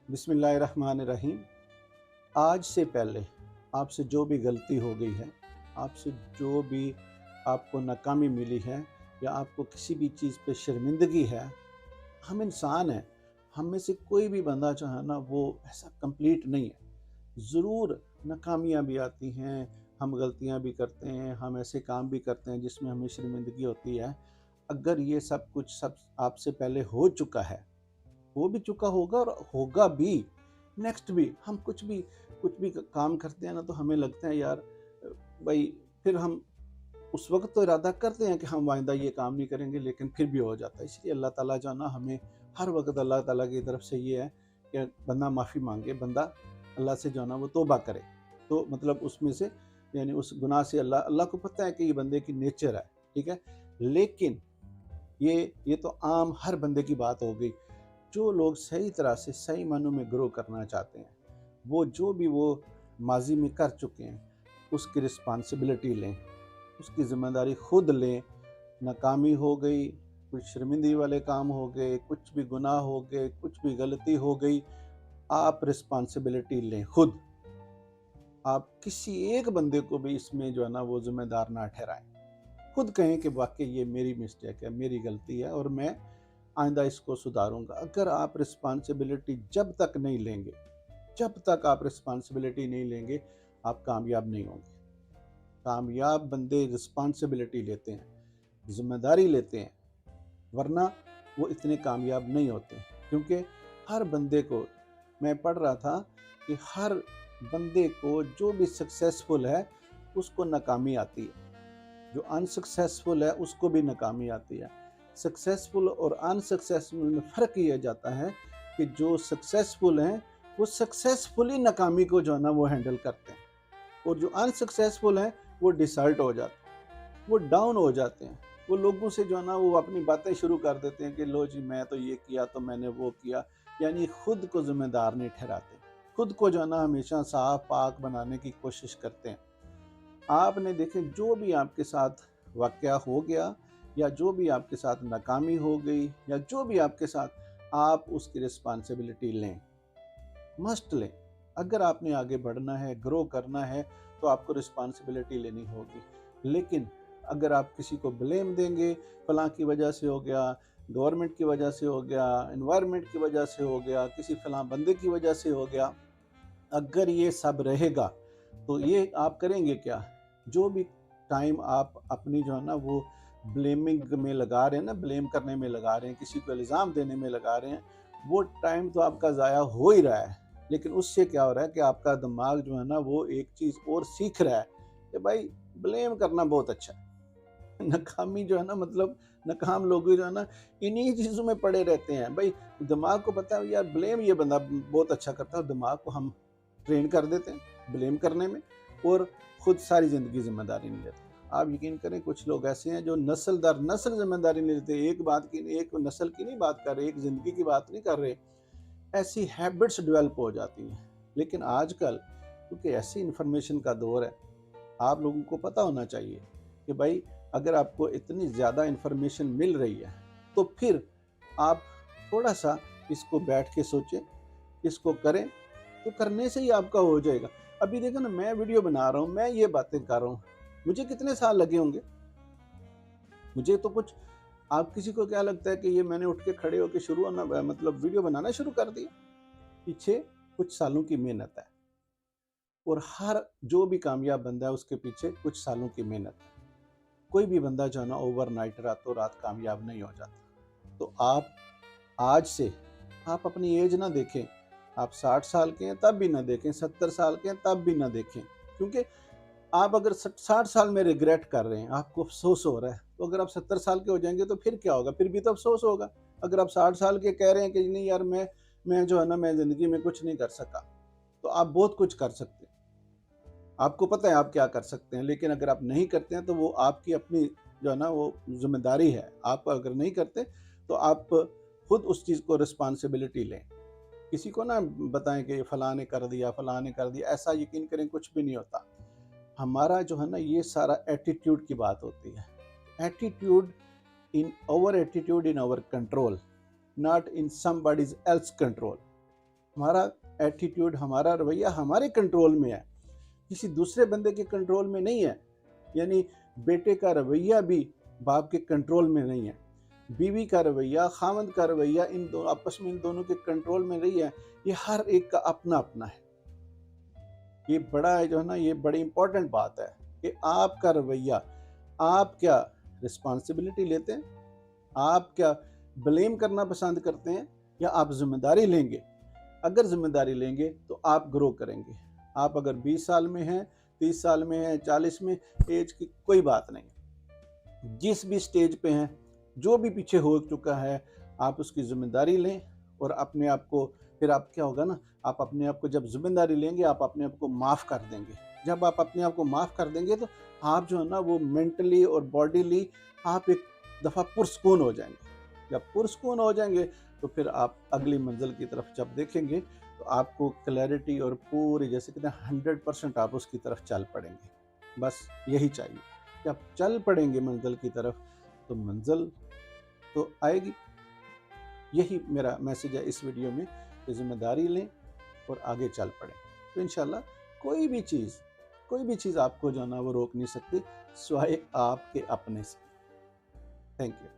बिस्मिल्लाहिर्रहमानिर्रहीम। आज से पहले आपसे जो भी गलती हो गई है, आपसे जो भी आपको नाकामी मिली है या आपको किसी भी चीज़ पे शर्मिंदगी है, हम इंसान हैं। हम में से कोई भी बंदा जो है ना वो ऐसा कंप्लीट नहीं है। ज़रूर नाकामियाँ भी आती हैं, हम गलतियाँ भी करते हैं, हम ऐसे काम भी करते हैं जिसमें हमें शर्मिंदगी होती है। अगर ये सब आपसे पहले हो चुका है, हो भी चुका होगा और होगा भी, नेक्स्ट भी हम कुछ भी काम करते हैं ना तो हमें लगता है यार भाई, फिर हम उस वक्त तो इरादा करते हैं कि हम आइंदा ये काम नहीं करेंगे, लेकिन फिर भी हो जाता है। इसलिए अल्लाह ताला जो है ना हमें हर वक्त अल्लाह ताला की तरफ से ये है कि बंदा माफ़ी मांगे, बंदा अल्लाह से जो है ना वो तौबा करे। तो मतलब उसमें से यानी उस गुनाह से अल्लाह अल्लाह को पता है कि ये बंदे की नेचर है, ठीक है। लेकिन ये तो आम हर बंदे की बात हो गई। जो लोग सही तरह से सही मानों में ग्रो करना चाहते हैं, वो जो भी वो माजी में कर चुके हैं उसकी रिस्पॉन्सिबिलिटी लें, उसकी ज़िम्मेदारी खुद लें। नाकामी हो गई, कुछ शर्मिंदगी वाले काम हो गए, कुछ भी गुनाह हो गए, कुछ भी गलती हो गई, आप रिस्पॉन्सिबिलिटी लें खुद। आप किसी एक बंदे को भी इसमें जो है ना वो ज़िम्मेदार ना ठहराएं। खुद कहें कि वाकई ये मेरी मिस्टेक है, मेरी गलती है और मैं आइंदा इसको सुधारूंगा। अगर आप रिस्पॉन्सिबिलिटी जब तक आप रिस्पॉन्सिबिलिटी नहीं लेंगे, आप कामयाब नहीं होंगे। कामयाब बंदे रिस्पॉन्सिबिलिटी लेते हैं, जिम्मेदारी लेते हैं, वरना वो इतने कामयाब नहीं होते। क्योंकि हर बंदे को, मैं पढ़ रहा था कि हर बंदे को जो भी सक्सेसफुल है उसको नाकामी आती है, जो अनसक्सेसफुल है उसको भी नाकामी आती है। सक्सेसफुल और अनसक्सेसफुल में फ़र्क ये जाता है कि जो सक्सेसफुल हैं वो सक्सेसफुली नाकामी को जो है ना वो हैंडल करते हैं, और जो अनसक्सेसफुल हैं वो डिसर्ट हो जाते हैं, वो डाउन हो जाते हैं। वो लोगों से जो है ना वो अपनी बातें शुरू कर देते हैं कि लो जी मैं तो ये किया तो मैंने वो किया, यानी खुद को ज़िम्मेदार नहीं ठहराते, खुद को जो है ना हमेशा साफ पाक बनाने की कोशिश करते हैं। आपने देखें जो भी आपके साथ वाक़या हो गया या जो भी आपके साथ नाकामी हो गई या जो भी आपके साथ, आप उसकी रिस्पॉन्सिबिलिटी लें, मस्ट लें। अगर आपने आगे बढ़ना है, ग्रो करना है, तो आपको रिस्पॉन्सिबिलिटी लेनी होगी। लेकिन अगर आप किसी को ब्लेम देंगे, फलां की वजह से हो गया, गवर्नमेंट की वजह से हो गया, एनवायरनमेंट की वजह से हो गया, किसी फलां बंदे की वजह से हो गया, अगर ये सब रहेगा तो ये आप करेंगे क्या? जो भी टाइम आप अपनी जो है ना वो ब्लेमिंग में लगा रहे हैं ना, ब्लेम करने में लगा रहे हैं, किसी को इल्ज़ाम देने में लगा रहे हैं, वो टाइम तो आपका ज़ाया हो ही रहा है। लेकिन उससे क्या हो रहा है कि आपका दिमाग जो है ना वो एक चीज़ और सीख रहा है कि भाई ब्लेम करना बहुत अच्छा है। नाकामी जो है ना, मतलब नाकाम लोग जो है ना इन्हीं चीज़ों में पड़े रहते हैं। भाई दिमाग को पता है यार ब्लेम ये बंदा बहुत अच्छा करता है, दिमाग को हम ट्रेन कर देते हैं ब्लेम करने में, और खुद सारी ज़िंदगी ज़िम्मेदारी नहीं लेते। आप यकीन करें कुछ लोग ऐसे हैं जो नस्ल दर नस्ल ज़िम्मेदारी नहीं लेते। एक बात की, एक नस्ल की नहीं बात कर रहे, एक ज़िंदगी की बात नहीं कर रहे। ऐसी हैबिट्स डेवलप हो जाती हैं। लेकिन आजकल क्योंकि ऐसी इन्फॉर्मेशन का दौर है, आप लोगों को पता होना चाहिए कि भाई अगर आपको इतनी ज़्यादा इन्फॉर्मेशन मिल रही है तो फिर आप थोड़ा सा इसको बैठ के सोचें, इसको करें, तो करने से ही आपका हो जाएगा। अभी देखो ना, मैं वीडियो बना रहा हूँ, मैं ये बातें कर रहा हूँ, मुझे कितने साल लगे होंगे? मुझे तो कुछ, आप किसी को क्या लगता है कि ये मैंने उठ के खड़े होके शुरू होना मतलब वीडियो बनाना शुरू कर दिया? पीछे कुछ सालों की मेहनत है, और हर जो भी कामयाब बंदा है उसके पीछे कुछ सालों की मेहनत है। कोई भी बंदा जो है ना ओवरनाइट रातों रात कामयाब नहीं हो जाता। तो आप आज से, आप अपनी एज ना देखें, आप 60 साल के हैं तब भी ना देखें, 70 साल के हैं तब भी ना देखें। क्योंकि आप अगर 60 साल में रिग्रेट कर रहे हैं, आपको अफसोस हो रहा है, तो अगर आप 70 साल के हो जाएंगे तो फिर क्या होगा? फिर भी तो अफसोस होगा। अगर आप 60 साल के कह रहे हैं कि नहीं यार मैं जो है ना मैं ज़िंदगी में कुछ नहीं कर सका, तो आप बहुत कुछ कर सकते हैं। आपको पता है आप क्या कर सकते हैं, लेकिन अगर आप नहीं करते हैं तो वो आपकी अपनी जो है ना वो ज़िम्मेदारी है। आप अगर नहीं करते तो आप खुद उस चीज़ को रिस्पॉन्सिबिलिटी लें। किसी को ना बताएं कि फलां ने कर दिया, फलां ने कर दिया, ऐसा यकीन करें कुछ भी नहीं होता। हमारा जो है ना ये सारा एटीट्यूड की बात होती है। Attitude attitude in our control, not in somebody's else control. हमारा एटीट्यूड, हमारा रवैया हमारे कंट्रोल में है, किसी दूसरे बंदे के कंट्रोल में नहीं है। यानी बेटे का रवैया भी बाप के कंट्रोल में नहीं है, बीवी का रवैया, खामद का रवैया इन दो आपस में इन दोनों के कंट्रोल में नहीं है। ये हर एक का अपना अपना है। ये बड़ा है जो है ना, ये बड़ी इंपॉर्टेंट बात है कि आपका रवैया, आप क्या रिस्पॉन्सिबिलिटी लेते हैं, आप क्या ब्लेम करना पसंद करते हैं, या आप जिम्मेदारी लेंगे। अगर जिम्मेदारी लेंगे तो आप ग्रो करेंगे। आप अगर 20 साल में हैं, 30 साल में हैं, 40 में, एज की कोई बात नहीं, जिस भी स्टेज पे हैं, जो भी पीछे हो चुका है, आप उसकी जिम्मेदारी लें। और अपने आप को, फिर आप क्या होगा ना, आप अपने आप को जब जिम्मेदारी लेंगे, आप अपने आप को माफ़ कर देंगे। जब आप अपने आप को माफ़ कर देंगे तो आप जो है ना, वो मेंटली और बॉडीली आप एक दफ़ा पुरस्कून हो जाएंगे। जब पुरस्कून हो जाएंगे तो फिर आप अगली मंजिल की तरफ जब देखेंगे तो आपको क्लैरिटी और पूरी, जैसे कहते हैं 100% आप उसकी तरफ चल पड़ेंगे। बस यही चाहिए कि आप चल पड़ेंगे मंजिल की तरफ, तो मंजिल तो आएगी। यही मेरा मैसेज है इस वीडियो में कि जिम्मेदारी लें और आगे चल पड़ें, तो इंशाल्लाह कोई भी चीज़ आपको जो है ना वो रोक नहीं सकती, सिवाय आपके अपने से। Thank you.